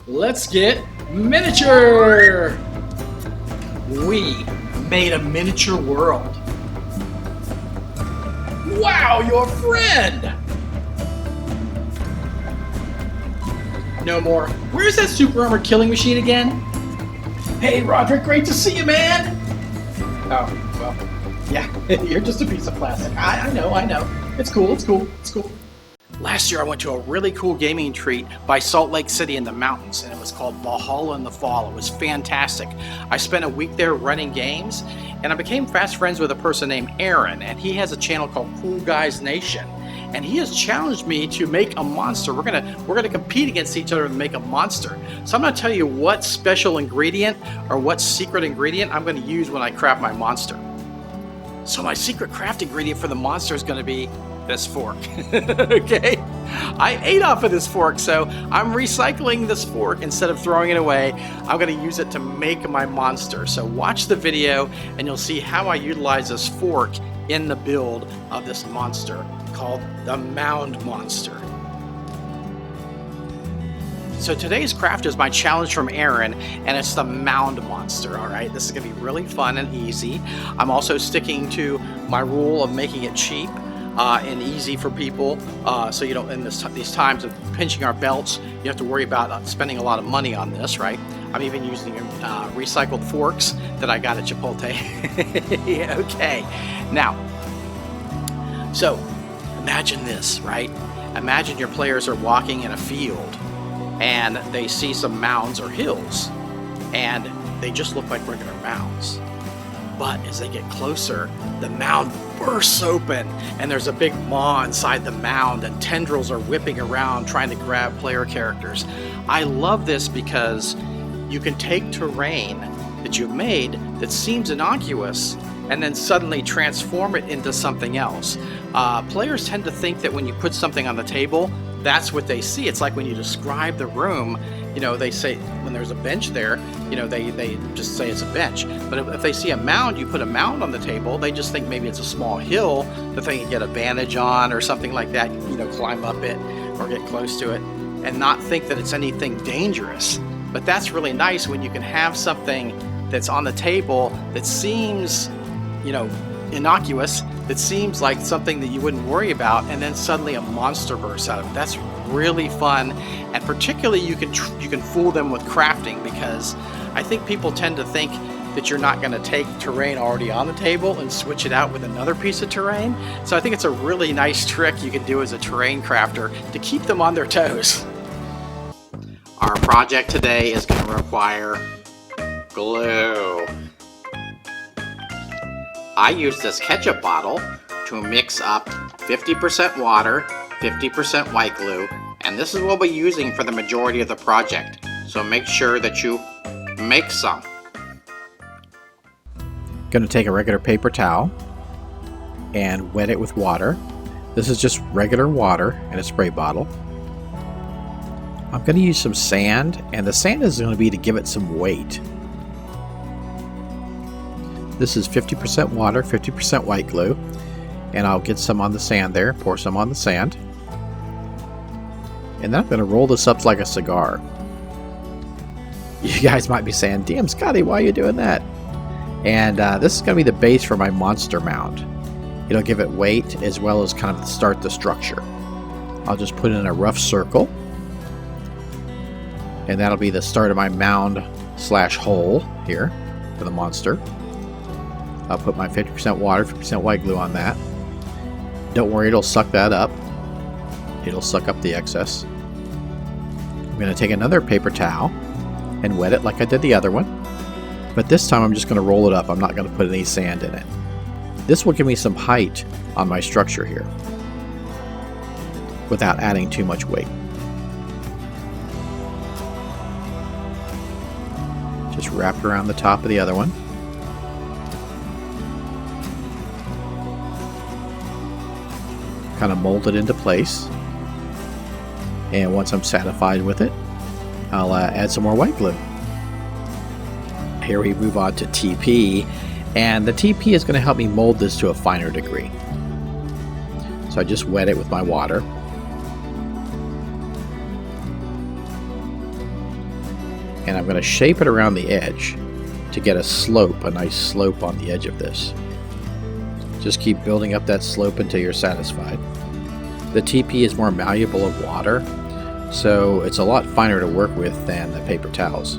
Let's get miniature! We made a miniature world. Wow, your friend! No more. Where's that super armored killing machine again? Hey, Roderick, great to see you, man! Oh, well, yeah, you're just a piece of plastic. I know. It's cool. Last year I went to a really cool gaming treat by Salt Lake City in the mountains, and it was called Valhalla in the Fall. It was fantastic. I spent a week there running games, and I became fast friends with a person named Aaron, and he has a channel called Cool Guys Nation. And he has challenged me to make a monster. We're gonna compete against each other and make a monster. So I'm gonna tell you what special ingredient or what secret ingredient I'm gonna use when I craft my monster. So my secret craft ingredient for the monster is gonna be this fork. Okay? I ate off of this fork, so I'm recycling this fork instead of throwing it away. I'm gonna use it to make my monster. So watch the video and you'll see how I utilize this fork in the build of this monster called the Mound Monster. So today's craft is my challenge from Aaron, and it's the Mound Monster. All right, this is gonna be really fun and easy. I'm also sticking to my rule of making it cheap and easy for people, so you don't, in these times of pinching our belts, you have to worry about spending a lot of money on this, right? I'm even using recycled forks that I got at Chipotle. Okay, now, so imagine this, right? Imagine your players are walking in a field and they see some mounds or hills, and they just look like regular mounds. But as they get closer, the mound bursts open and there's a big maw inside the mound, and tendrils are whipping around trying to grab player characters. I love this because you can take terrain that you've made that seems innocuous and then suddenly transform it into something else. Players tend to think that when you put something on the table, that's what they see. It's like when you describe the room, you know, they say when there's a bench there, you know, they just say it's a bench. But if they see a mound, you put a mound on the table, they just think maybe it's a small hill that they can get a vantage on or something like that, you know, climb up it or get close to it, and not think that it's anything dangerous. But that's really nice when you can have something that's on the table that seems, you know, innocuous, that seems like something that you wouldn't worry about, and then suddenly a monster bursts out of it. That's really fun, and particularly you can fool them with crafting, because I think people tend to think that you're not going to take terrain already on the table and switch it out with another piece of terrain. So I think it's a really nice trick you can do as a terrain crafter to keep them on their toes. Our project today is going to require glue. I use this ketchup bottle to mix up 50% water, 50% white glue, and this is what we're using for the majority of the project. So make sure that you make some. Going to take a regular paper towel and wet it with water. This is just regular water in a spray bottle. I'm going to use some sand, and the sand is going to be to give it some weight. This is 50% water, 50% white glue, and I'll get some on the sand there, pour some on the sand, and then I'm going to roll this up like a cigar. You guys might be saying, damn Scotty, why are you doing that? And this is going to be the base for my monster mound. It'll give it weight as well as kind of start the structure. I'll just put it in a rough circle, and that'll be the start of my mound slash hole here for the monster. I'll put my 50% water, 50% white glue on that. Don't worry, it'll suck that up. It'll suck up the excess. I'm going to take another paper towel and wet it like I did the other one. But this time I'm just going to roll it up. I'm not going to put any sand in it. This will give me some height on my structure here without adding too much weight. Just wrap it around the top of the other one. Kind of mold it into place, and once I'm satisfied with it, I'll add some more white glue. Here we move on to TP, and the TP is going to help me mold this to a finer degree. So I just wet it with my water. and I'm going to shape it around the edge to get a slope, a nice slope on the edge of this. Just keep building up that slope until you're satisfied. The TP is more malleable of water, so it's a lot finer to work with than the paper towels.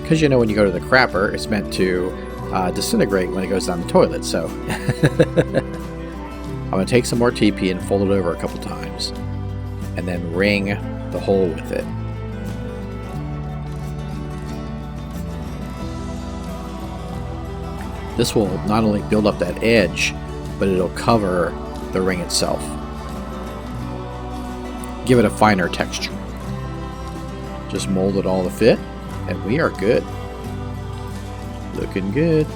Because you know, when you go to the crapper, it's meant to disintegrate when it goes down the toilet, so I'm going to take some more TP and fold it over a couple times, and then ring the hole with it. This will not only build up that edge, but it'll cover the ring itself. Give it a finer texture. Just mold it all to fit, and we are good. Looking good.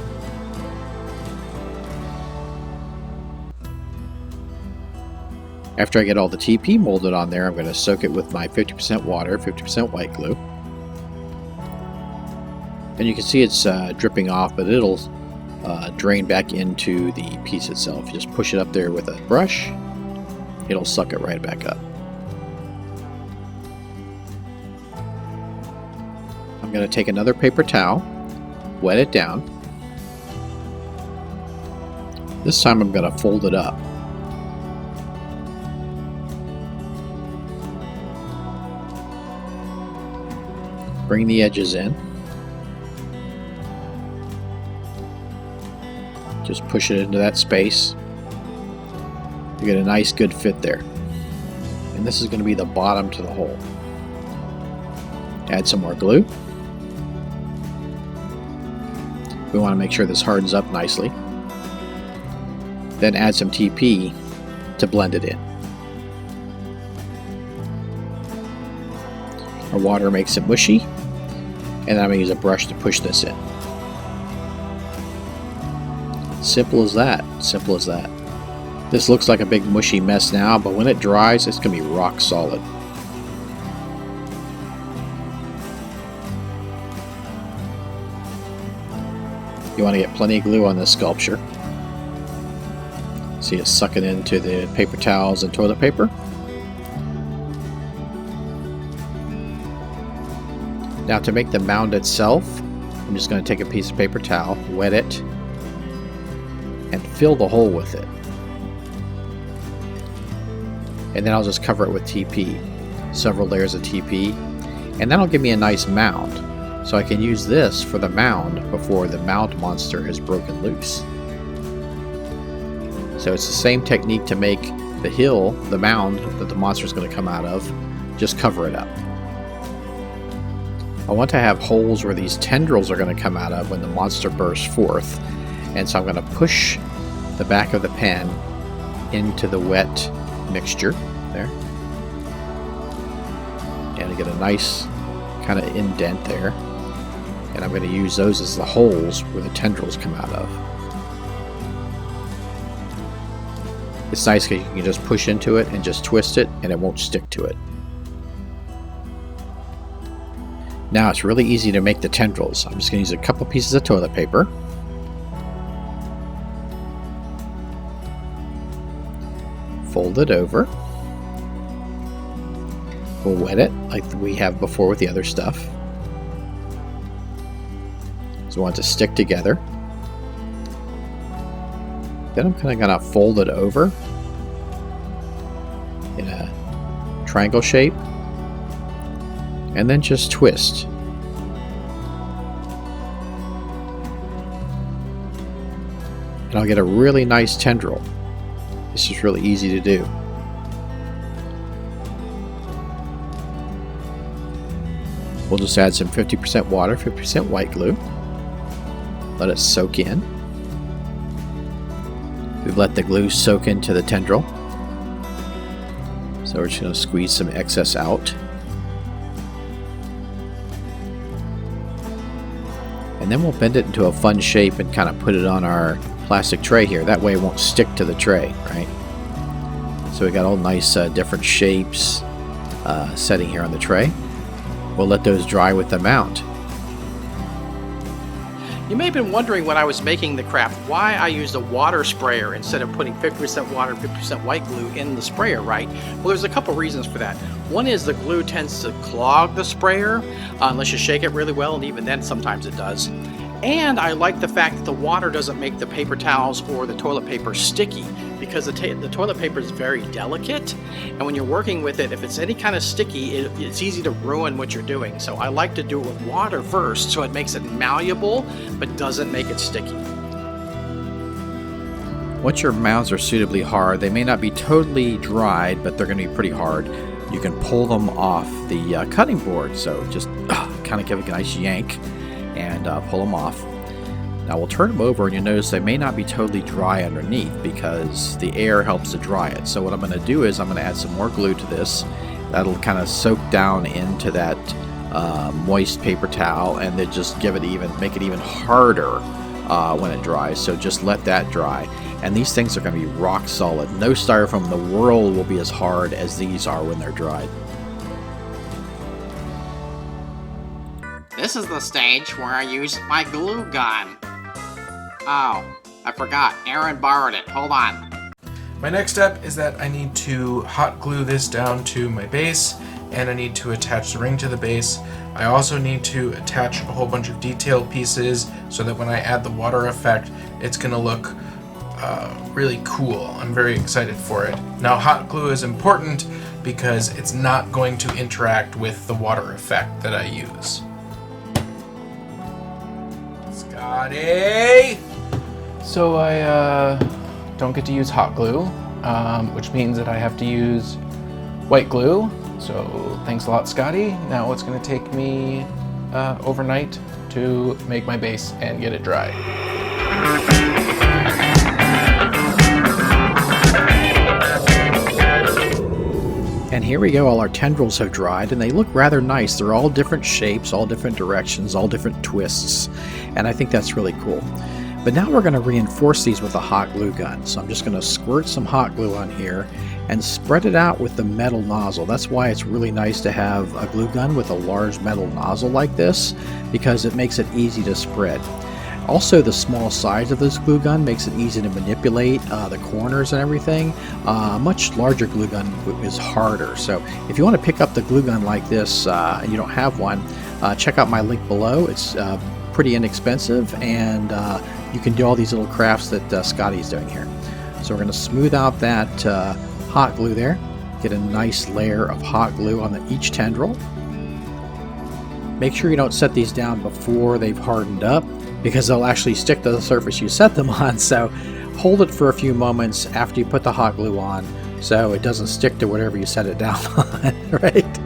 After I get all the TP molded on there, I'm going to soak it with my 50% water, 50% white glue. And you can see it's dripping off, but it'll drain back into the piece itself. You just push it up there with a brush, it'll suck it right back up. I'm going to take another paper towel, wet it down. This time I'm going to fold it up. Bring the edges in. Just push it into that space. You get a nice good fit there. And this is going to be the bottom to the hole. Add some more glue. We want to make sure this hardens up nicely. Then add some TP to blend it in. Our water makes it mushy, and then I'm going to use a brush to push this in. Simple as that. Simple as that. This looks like a big mushy mess now, but when it dries, it's going to be rock solid. You want to get plenty of glue on this sculpture. See it sucking into the paper towels and toilet paper. Now to make the mound itself, I'm just going to take a piece of paper towel, wet it, and fill the hole with it. And then I'll just cover it with TP, several layers of TP, and that'll give me a nice mound. So I can use this for the mound before the mound monster is broken loose. So it's the same technique to make the hill, the mound that the monster is going to come out of, just cover it up. I want to have holes where these tendrils are going to come out of when the monster bursts forth. And so I'm going to push the back of the pen into the wet mixture there. And I get a nice kind of indent there. And I'm going to use those as the holes where the tendrils come out of. It's nice because you can just push into it and just twist it and it won't stick to it. Now it's really easy to make the tendrils. I'm just going to use a couple pieces of toilet paper. Fold it over. We'll wet it like we have before with the other stuff. So we want it to stick together. Then I'm kind of going to fold it over in a triangle shape. And then just twist. And I'll get a really nice tendril. This is really easy to do. We'll just add some 50% water, 50% white glue. Let it soak in. We've let the glue soak into the tendril. So we're just going to squeeze some excess out. And then we'll bend it into a fun shape and kind of put it on our plastic tray here. That way it won't stick to the tray, right? So we got all nice different shapes setting here on the tray. We'll let those dry with the mound. You may have been wondering when I was making the craft why I used a water sprayer instead of putting 50% water, 50% white glue in the sprayer, right? Well, there's a couple reasons for that. One is the glue tends to clog the sprayer unless you shake it really well, and even then sometimes it does. And I like the fact that the water doesn't make the paper towels or the toilet paper sticky, because the toilet paper is very delicate, and when you're working with it, if it's any kind of sticky, it's easy to ruin what you're doing. So I like to do it with water first, so it makes it malleable, but doesn't make it sticky. Once your mounds are suitably hard, they may not be totally dried, but they're going to be pretty hard. You can pull them off the cutting board, so just kind of give it a nice yank and pull them off. Now we'll turn them over, and you'll notice they may not be totally dry underneath because the air helps to dry it. So what I'm going to do is I'm going to add some more glue to this. That'll kind of soak down into that moist paper towel, and then just make it even harder when it dries. So just let that dry. And these things are going to be rock solid. No styrofoam in the world will be as hard as these are when they're dried. This is the stage where I use my glue gun. Oh, I forgot. Aaron borrowed it. Hold on. My next step is that I need to hot glue this down to my base, and I need to attach the ring to the base. I also need to attach a whole bunch of detailed pieces so that when I add the water effect, it's going to look really cool. I'm very excited for it. Now, hot glue is important because it's not going to interact with the water effect that I use. Scotty! So I don't get to use hot glue, which means that I have to use white glue. So thanks a lot, Scotty. Now it's going to take me overnight to make my base and get it dry. And here we go, all our tendrils have dried, and they look rather nice. They're all different shapes, all different directions, all different twists, and I think that's really cool. But now we're going to reinforce these with a hot glue gun. So I'm just going to squirt some hot glue on here and spread it out with the metal nozzle. That's why it's really nice to have a glue gun with a large metal nozzle like this, because it makes it easy to spread. Also, the small size of this glue gun makes it easy to manipulate the corners and everything. A much larger glue gun is harder. So if you want to pick up the glue gun like this and you don't have one, check out my link below. It's pretty inexpensive, and you can do all these little crafts that Scotty's doing here. So we're going to smooth out that hot glue there. Get a nice layer of hot glue on each tendril. Make sure you don't set these down before they've hardened up, because they'll actually stick to the surface you set them on. So hold it for a few moments after you put the hot glue on so it doesn't stick to whatever you set it down on, right?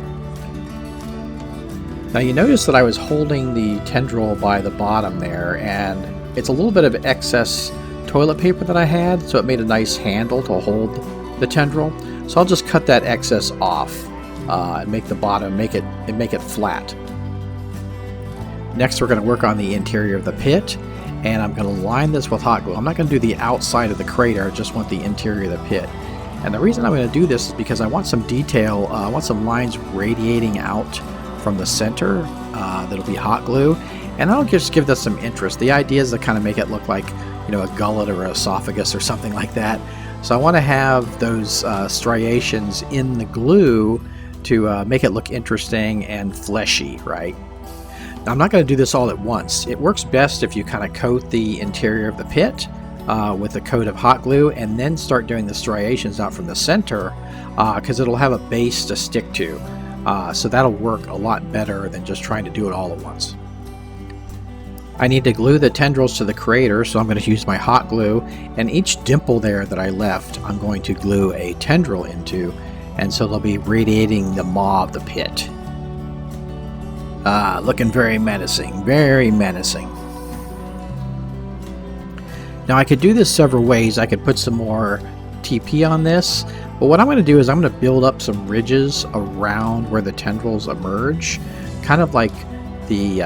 Now you notice that I was holding the tendril by the bottom there, and it's a little bit of excess toilet paper that I had, so it made a nice handle to hold the tendril. So I'll just cut that excess off and make the bottom, make it flat. Next, we're going to work on the interior of the pit, and I'm going to line this with hot glue. I'm not going to do the outside of the crater, I just want the interior of the pit. And the reason I'm going to do this is because I want some detail, I want some lines radiating out from the center that'll be hot glue, and that'll just give this some interest. The idea is to kind of make it look like, you know, a gullet or an esophagus or something like that. So I want to have those striations in the glue to make it look interesting and fleshy, right? Now, I'm not going to do this all at once. It works best if you kind of coat the interior of the pit with a coat of hot glue, and then start doing the striations out from the center, because it'll have a base to stick to. So that'll work a lot better than just trying to do it all at once. I need to glue the tendrils to the crater, so I'm going to use my hot glue, and each dimple there that I left, I'm going to glue a tendril into, and so they'll be radiating the maw of the pit. Looking very menacing, very menacing. Now I could do this several ways. I could put some more TP on this, but what I'm going to do is I'm going to build up some ridges around where the tendrils emerge, kind of like the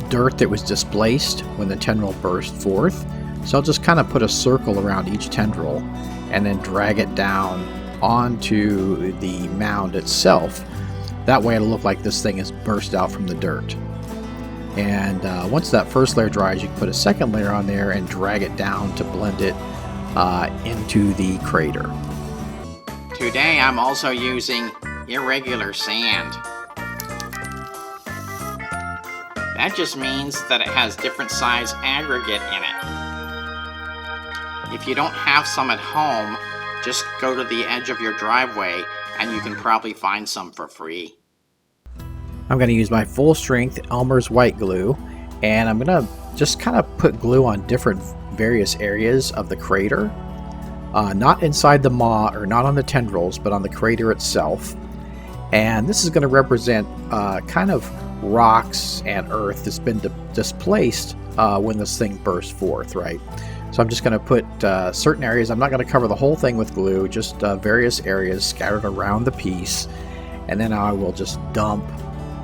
dirt that was displaced when the tendril burst forth. So I'll just kind of put a circle around each tendril and then drag it down onto the mound itself. That way it'll look like this thing is burst out from the dirt. And once that first layer dries, you can put a second layer on there and drag it down to blend it into the crater. Today I'm also using irregular sand. That just means that it has different size aggregate in it. If you don't have some at home, just go to the edge of your driveway and you can probably find some for free. I'm going to use my full strength Elmer's white glue, and I'm going to just kind of put glue on different various areas of the crater. Not inside the maw or not on the tendrils, but on the crater itself. And this is going to represent kind of rocks and earth that's been displaced when this thing burst forth, right? So I'm just going to put certain areas. I'm not going to cover the whole thing with glue, just various areas scattered around the piece. And then I will just dump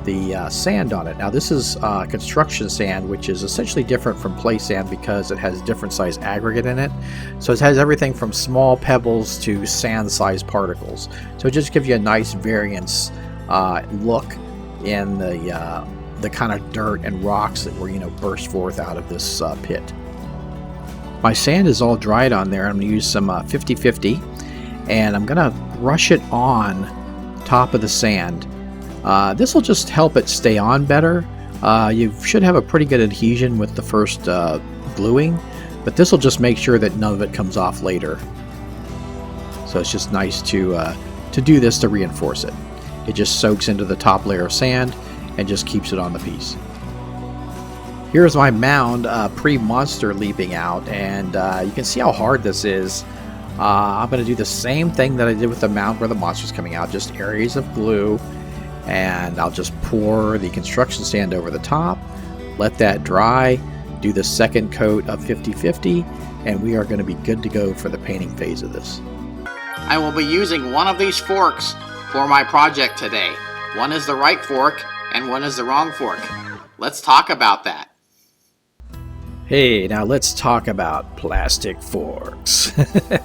the sand on it. Now this is construction sand, which is essentially different from play sand because it has different size aggregate in it. So it has everything from small pebbles to sand sized particles. So it just gives you a nice variance look in the kind of dirt and rocks that were, burst forth out of this pit. My sand is all dried on there. I'm going to use some 50/50, and I'm going to brush it on top of the sand. This will just help it stay on better. You should have a pretty good adhesion with the first gluing, but this will just make sure that none of it comes off later. So it's just nice to do this to reinforce it. It just soaks into the top layer of sand and just keeps it on the piece. Here's my mound pre-monster leaping out, and you can see how hard this is. I'm going to do the same thing that I did with the mound where the monster's coming out, just areas of glue. And I'll just pour the construction sand over the top, let that dry, do the second coat of 50/50, and we are going to be good to go for the painting phase of this. I will be using one of these forks for my project today. One is the right fork and one is the wrong fork. Let's talk about that. Hey, now let's talk about plastic forks.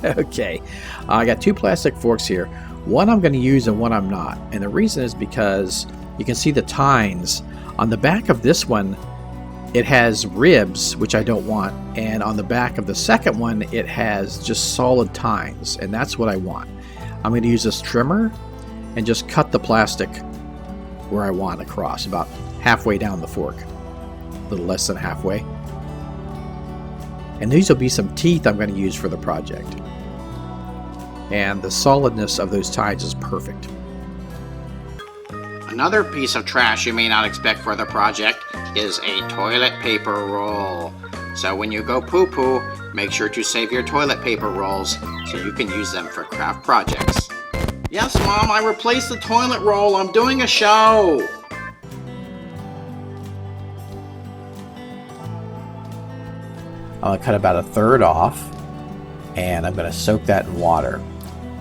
Okay, I got two plastic forks here. One I'm going to use and one I'm not. And the reason is because you can see the tines. On the back of this one, it has ribs, which I don't want. And on the back of the second one, it has just solid tines. And that's what I want. I'm going to use this trimmer and just cut the plastic where I want across, about halfway down the fork. A little less than halfway. And these will be some teeth I'm going to use for the project. And the solidness of those tines is perfect. Another piece of trash you may not expect for the project is a toilet paper roll. So when you go poo-poo, make sure to save your toilet paper rolls so you can use them for craft projects. Yes, Mom, I replaced the toilet roll. I'm doing a show. I'll cut about a third off, and I'm going to soak that in water.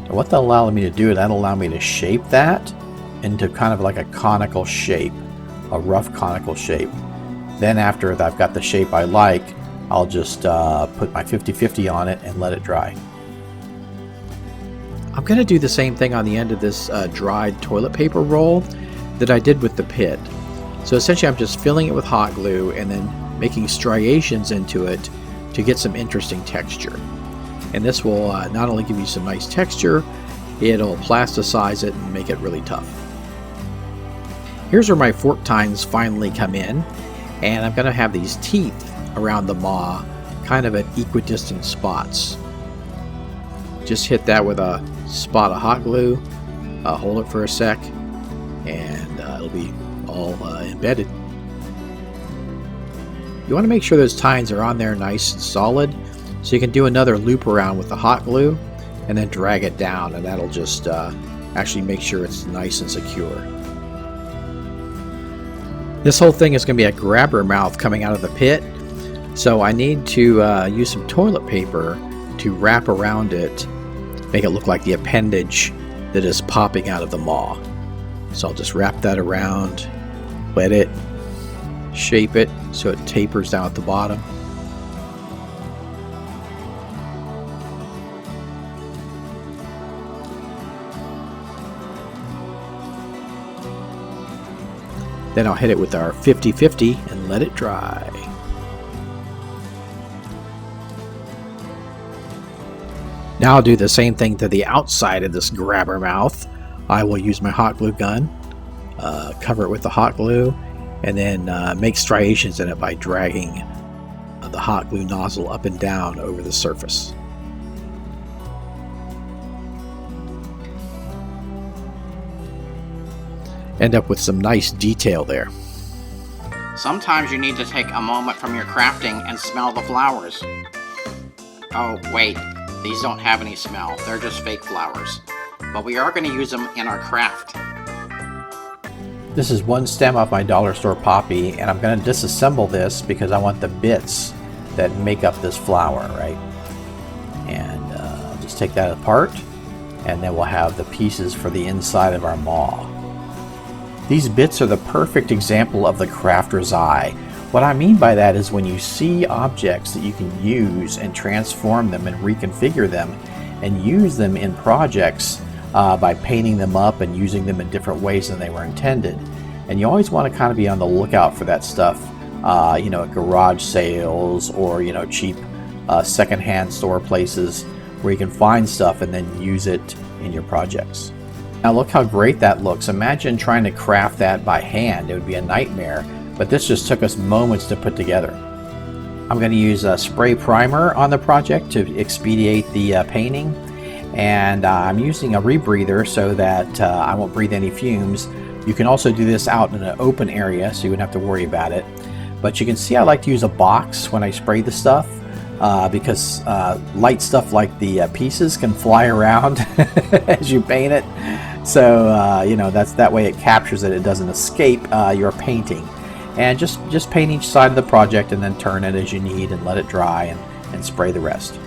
And what that'll allow me to do, that'll allow me to shape that into kind of like a conical shape, a rough conical shape. Then after I've got the shape I like, I'll just put my 50/50 on it and let it dry. I'm going to do the same thing on the end of this dried toilet paper roll that I did with the pit. So essentially I'm just filling it with hot glue and then making striations into it to get some interesting texture. And this will not only give you some nice texture, it'll plasticize it and make it really tough. Here's where my fork tines finally come in, and I'm going to have these teeth around the maw kind of at equidistant spots. Just hit that with a spot of hot glue, hold it for a sec, and it'll be all embedded. You want to make sure those tines are on there nice and solid, so you can do another loop around with the hot glue and then drag it down, and that'll just actually make sure it's nice and secure. This whole thing is going to be a grabber mouth coming out of the pit, so I need to use some toilet paper to wrap around it, make it look like the appendage that is popping out of the maw. So I'll just wrap that around, wet it, shape it so it tapers down at the bottom. Then I'll hit it with our 50-50 and let it dry. Now I'll do the same thing to the outside of this grabber mouth. I will use my hot glue gun, cover it with the hot glue, and then make striations in it by dragging the hot glue nozzle up and down over the surface. End up with some nice detail there. Sometimes you need to take a moment from your crafting and smell the flowers. Oh wait, these don't have any smell, they're just fake flowers. But we are going to use them in our craft. This is one stem off my dollar store poppy, and I'm going to disassemble this because I want the bits that make up this flower, right? And I'll just take that apart, and then we'll have the pieces for the inside of our maw. These bits are the perfect example of the crafter's eye. What I mean by that is when you see objects that you can use and transform them and reconfigure them and use them in projects by painting them up and using them in different ways than they were intended. And you always want to kind of be on the lookout for that stuff, you know, at garage sales or, you know, cheap secondhand store places where you can find stuff and then use it in your projects. Now look how great that looks. Imagine trying to craft that by hand. It would be a nightmare, but this just took us moments to put together. I'm going to use a spray primer on the project to expedite the painting, and I'm using a rebreather so that I won't breathe any fumes. You can also do this out in an open area so you wouldn't have to worry about it. But you can see I like to use a box when I spray the stuff because light stuff like the pieces can fly around as you paint it. So you know, that way it captures it. It doesn't escape your painting. And just paint each side of the project and then turn it as you need and let it dry and spray the rest.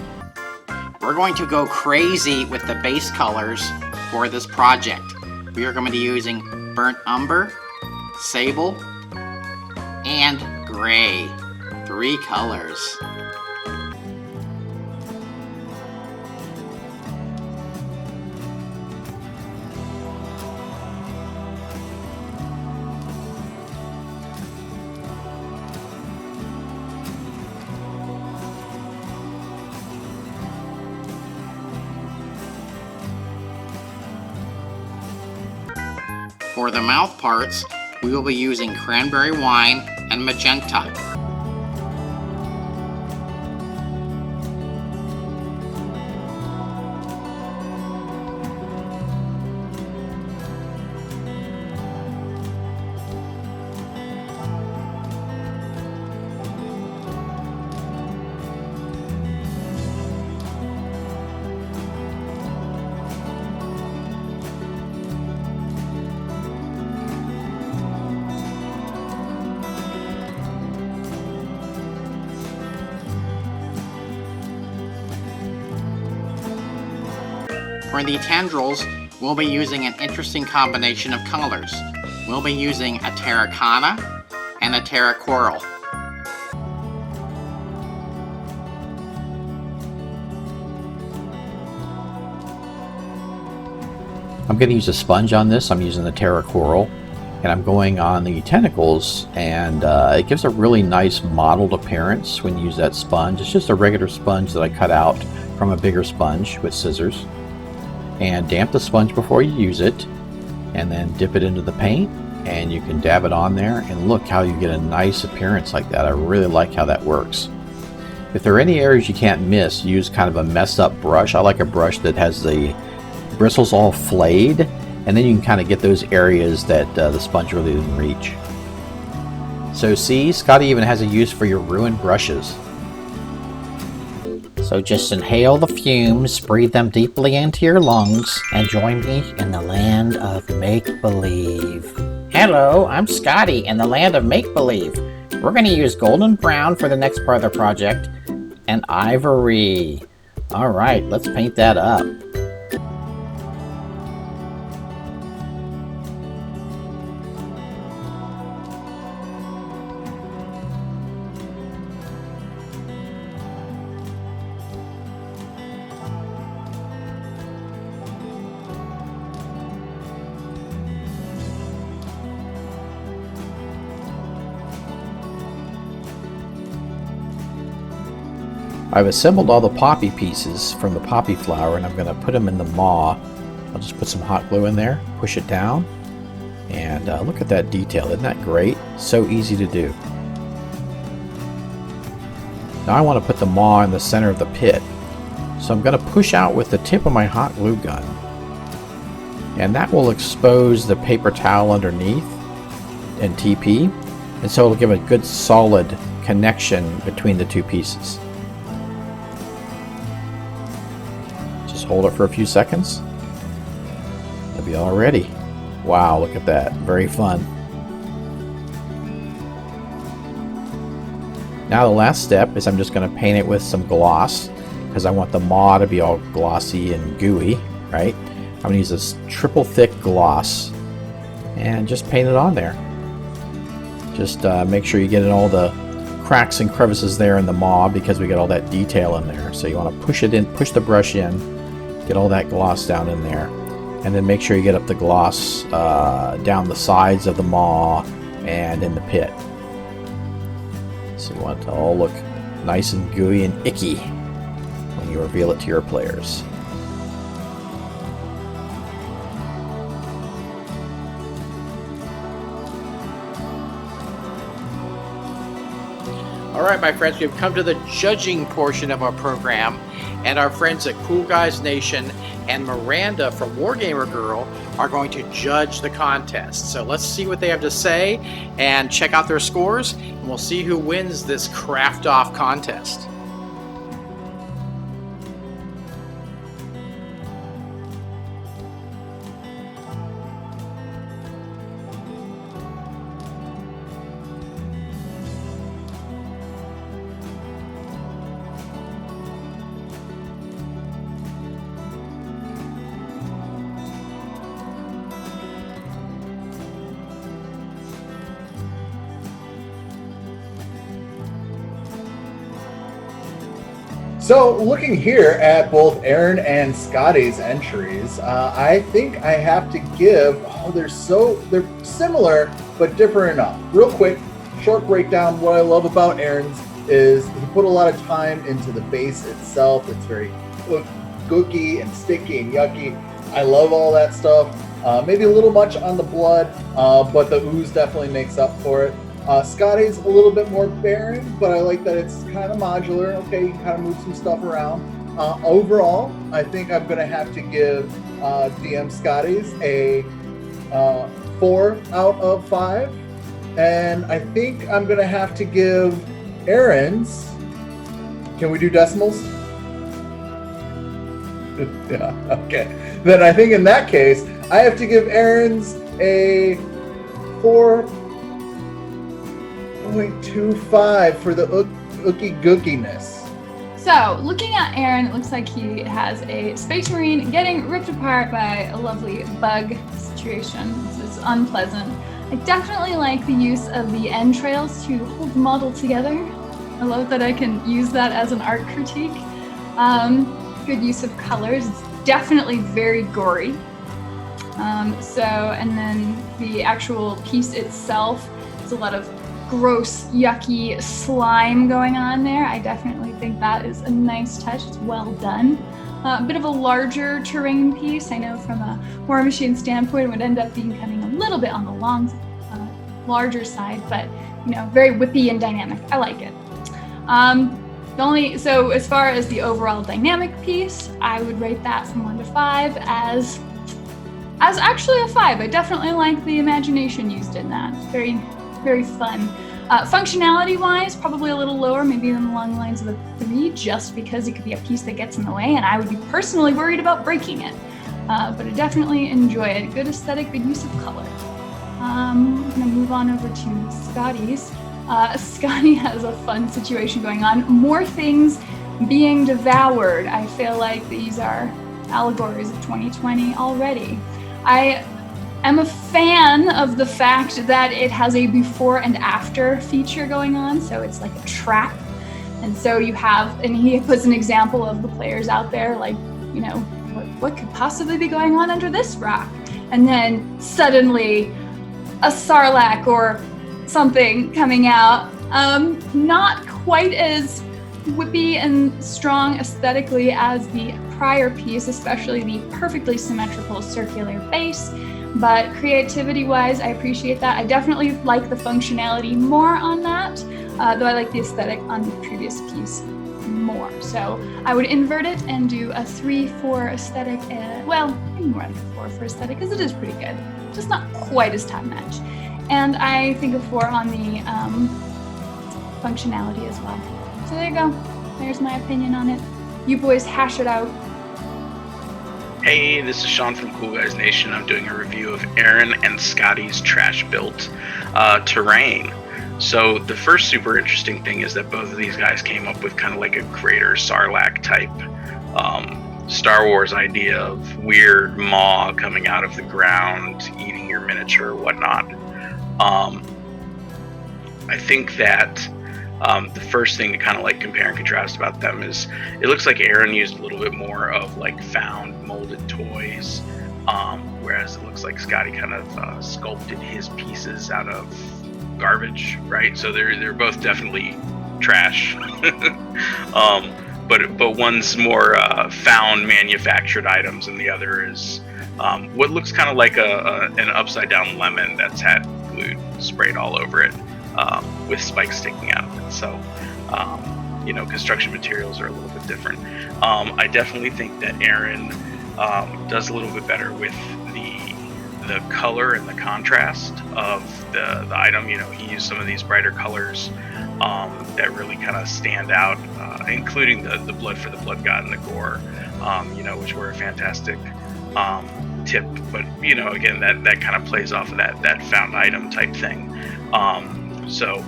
We're going to go crazy with the base colors for this project. We are going to be using burnt umber, sable, and gray. 3 colors. For the mouth parts, we will be using cranberry wine and magenta. For the tendrils, we'll be using an interesting combination of colors. We'll be using a terracotta and a terra coral. I'm going to use a sponge on this. I'm using the terra coral, and I'm going on the tentacles, and it gives a really nice mottled appearance when you use that sponge. It's just a regular sponge that I cut out from a bigger sponge with scissors. And damp the sponge before you use it, and then dip it into the paint, and you can dab it on there, and look how you get a nice appearance like that. I really like how that works. If there are any areas you can't miss, use kind of a messed up brush. I like a brush that has the bristles all flayed, and then you can kind of get those areas that the sponge really didn't reach. So see, Scotty even has a use for your ruined brushes. So just inhale the fumes, breathe them deeply into your lungs, and join me in the land of make-believe. Hello, I'm Scotty in the land of make-believe. We're going to use golden brown for the next part of the project, and ivory. Alright, let's paint that up. I've assembled all the poppy pieces from the poppy flower, and I'm going to put them in the maw. I'll just put some hot glue in there, push it down, and look at that detail. Isn't that great? So easy to do. Now I want to put the maw in the center of the pit. So I'm going to push out with the tip of my hot glue gun. And that will expose the paper towel underneath and TP. And so it'll give a good solid connection between the two pieces. Just hold it for a few seconds. It'll be all ready. Wow, look at that. Very fun. Now the last step is I'm just going to paint it with some gloss because I want the maw to be all glossy and gooey, right? I'm going to use this triple thick gloss and just paint it on there. Just make sure you get in all the cracks and crevices there in the maw because we got all that detail in there. So you want to push it in, push the brush in, get all that gloss down in there, and then make sure you get up the gloss down the sides of the maw and in the pit. So you want it to all look nice and gooey and icky when you reveal it to your players. Alright, my friends, we've come to the judging portion of our program, and our friends at Cool Guys Nation and Miranda from WargamerGirl are going to judge the contest. So let's see what they have to say and check out their scores, and we'll see who wins this Craft Off contest. So, looking here at both Aaron and Scotty's entries, I think I have to give. They're similar but different enough. Real quick, short breakdown. What I love about Aaron's is he put a lot of time into the base itself. It's very gooky and sticky and yucky. I love all that stuff. Maybe a little much on the blood, but the ooze definitely makes up for it. Scotty's a little bit more barren, but I like that it's kind of modular. Okay, you can kind of move some stuff around. Overall, I think I'm going to have to give DM Scotty's a 4 out of 5. And I think I'm going to have to give Aaron's... Can we do decimals? Yeah, okay. Then I think in that case, I have to give Aaron's a 4.25 for the ookie gookiness. So, looking at Aaron, it looks like he has a Space Marine getting ripped apart by a lovely bug situation. This is unpleasant. I definitely like the use of the entrails to hold the model together. I love that I can use that as an art critique. Good use of colors. It's definitely very gory. And then the actual piece itself, it's a lot of gross, yucky slime going on there. I definitely think that is a nice touch. It's well done. A bit of a larger terrain piece. I know from a War Machine standpoint, it would end up being coming a little bit on the larger side, but very whippy and dynamic. I like it. So as far as the overall dynamic piece, I would rate that from 1 to 5 as actually a 5. I definitely like the imagination used in that. Very, very fun. Functionality-wise, probably a little lower, maybe along the lines of a 3, just because it could be a piece that gets in the way, and I would be personally worried about breaking it. But I definitely enjoy it. Good aesthetic, good use of color. I'm gonna move on over to Scotty's. Scotty has a fun situation going on. More things being devoured. I feel like these are allegories of 2020 already. I am a fan of the fact that it has a before and after feature going on, so it's like a trap. And so you have, and he puts an example of the players out there, like, what could possibly be going on under this rock? And then suddenly a sarlacc or something coming out. Not quite as whippy and strong aesthetically as the prior piece, especially the perfectly symmetrical circular base. But creativity-wise, I appreciate that. I definitely like the functionality more on that, though I like the aesthetic on the previous piece more. So I would invert it and do a 3-4 aesthetic, well, maybe more like a 4 for aesthetic, because it is pretty good. Just not quite as top-notch. And I think a 4 on the functionality as well. So there you go. There's my opinion on it. You boys hash it out. Hey, this is Sean from Cool Guys Nation. I'm doing a review of Aaron and Scotty's trash-built terrain. So the first super interesting thing is that both of these guys came up with kind of like a greater Sarlacc type Star Wars idea of weird maw coming out of the ground, eating your miniature or whatnot. I think that the first thing to kind of like compare and contrast about them is it looks like Aaron used a little bit more of like found molded toys, whereas it looks like Scotty kind of sculpted his pieces out of garbage, right? So they're both definitely trash. But one's more found manufactured items, and the other is what looks kind of like an upside down lemon that's had glue sprayed all over it, with spikes sticking out of it. So construction materials are a little bit different. I definitely think that Aaron does a little bit better with the color and the contrast of the item. He used some of these brighter colors that really kind of stand out, including the blood for the blood god and the gore, which were a fantastic tip. But again, that kind of plays off of that found item type thing. So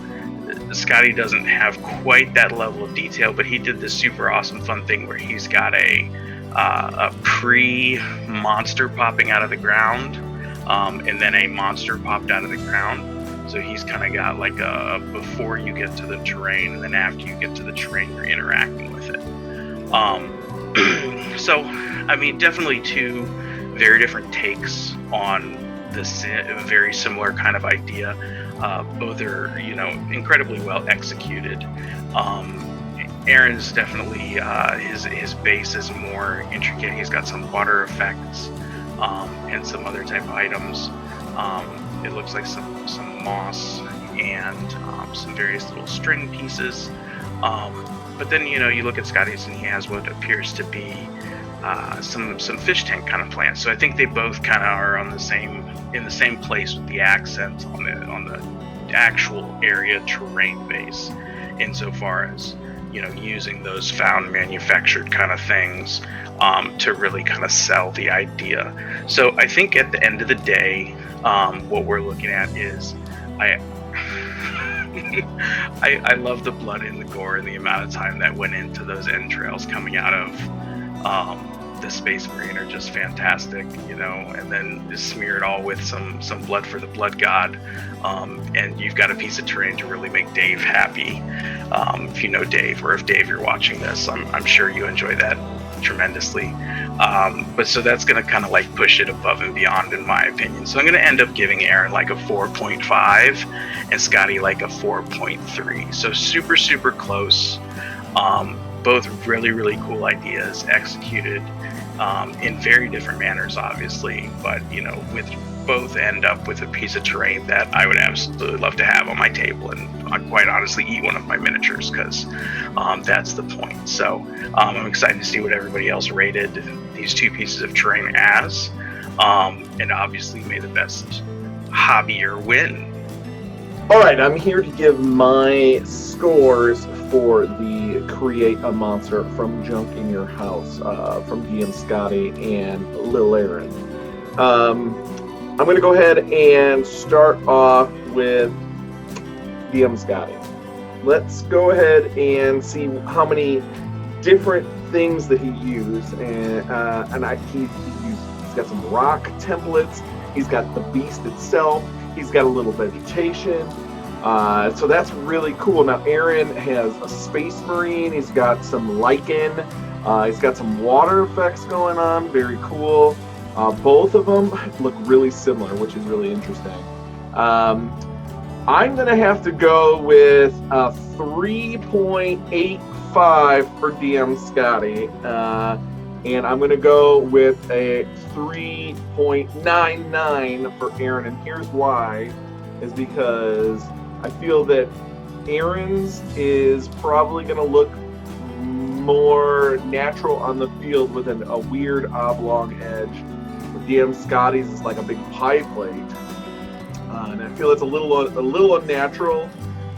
Scotty doesn't have quite that level of detail, but he did this super awesome fun thing where he's got a pre-monster popping out of the ground, and then a monster popped out of the ground. So he's kind of got like a before you get to the terrain, and then after you get to the terrain, you're interacting with it. So, I mean, definitely two very different takes on this very similar kind of idea. Both are, incredibly well executed. Aaron's definitely, his base is more intricate. He's got some water effects, and some other type of items. It looks like some moss and some various little string pieces. But then, you look at Scotty's and he has what appears to be some fish tank kind of plants. So I think they both kind of are in the same place with the accent on the actual area terrain base, insofar as using those found manufactured kind of things to really kind of sell the idea. So I think at the end of the day, what we're looking at is I love the blood and the gore and the amount of time that went into those entrails coming out of the Space Marine are just fantastic, and then just smear it all with some blood for the blood god, and you've got a piece of terrain to really make Dave happy. If you know Dave, or if Dave, you're watching this, I'm sure you enjoy that tremendously. But so that's going to kind of like push it above and beyond, in my opinion. So I'm going to end up giving Aaron like a 4.5 and Scotty like a 4.3. So super, super close. Both really, really cool ideas executed in very different manners, obviously, but with both end up with a piece of terrain that I would absolutely love to have on my table, and I'd quite honestly eat one of my miniatures, because that's the point. So I'm excited to see what everybody else rated these two pieces of terrain as, and obviously may the best hobbyer win. All right, I'm here to give my scores for the Create a Monster from Junk in Your House from DM Scotty and Lil Aaron. I'm going to go ahead and start off with DM Scotty. Let's go ahead and see how many different things that he used. He's got some rock templates. He's got the beast itself. He's got a little vegetation. So that's really cool. Now Aaron has a Space Marine. He's got some lichen. He's got some water effects going on. Very cool. Both of them look really similar, which is really interesting. I'm going to have to go with a 3.85 for DM Scotty. And I'm going to go with a 3.99 for Aaron. And here's why, is because I feel that Aaron's is probably going to look more natural on the field with a weird oblong edge. DM Scotty's is like a big pie plate. And I feel it's a little unnatural.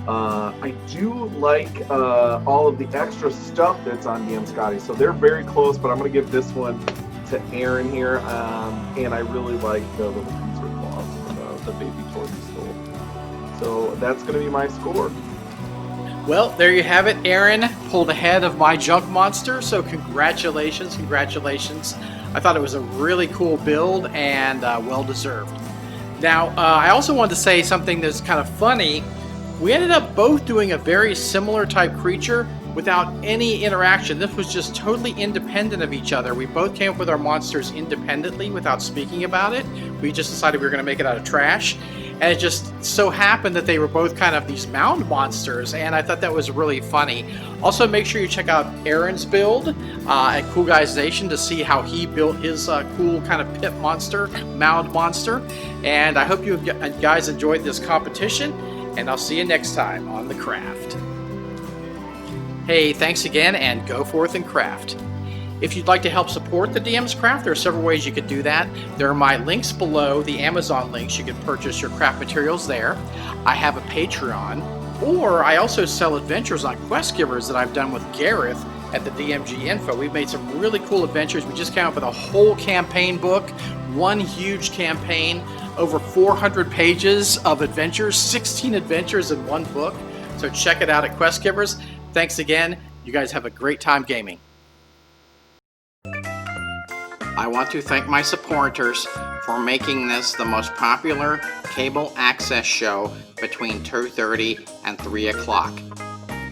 I do like all of the extra stuff that's on DM Scotty, so they're very close, but I'm going to give this one to Aaron here. And I really like the little pincer claws, the baby toy he stole. So that's going to be my score. Well, there you have it. Aaron pulled ahead of my junk monster, so congratulations. I thought it was a really cool build and well-deserved. Now, I also wanted to say something that's kind of funny. We ended up both doing a very similar type creature without any interaction. This was just totally independent of each other. We both came up with our monsters independently without speaking about it. We just decided we were going to make it out of trash. And it just so happened that they were both kind of these mound monsters, and I thought that was really funny. Also, make sure you check out Aaron's build at Cool Guys Nation to see how he built his cool kind of pit monster, mound monster. And I hope you guys enjoyed this competition, and I'll see you next time on The Craft. Hey, thanks again, and go forth and craft. If you'd like to help support the DM's Craft, there are several ways you could do that. There are my links below, the Amazon links. You can purchase your craft materials there. I have a Patreon, or I also sell adventures on Quest Givers that I've done with Gareth at the DMG Info. We've made some really cool adventures. We just came up with a whole campaign book, one huge campaign, over 400 pages of adventures, 16 adventures in one book. So check it out at Quest Givers. Thanks again. You guys have a great time gaming. I want to thank my supporters for making this the most popular cable access show between 2:30 and 3 o'clock.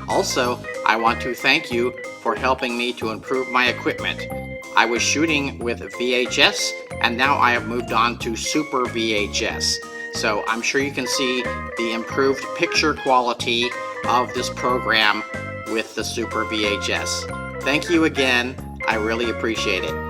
Also, I want to thank you for helping me to improve my equipment. I was shooting with VHS, and now I have moved on to Super VHS. So I'm sure you can see the improved picture quality of this program with the Super VHS. Thank you again. I really appreciate it.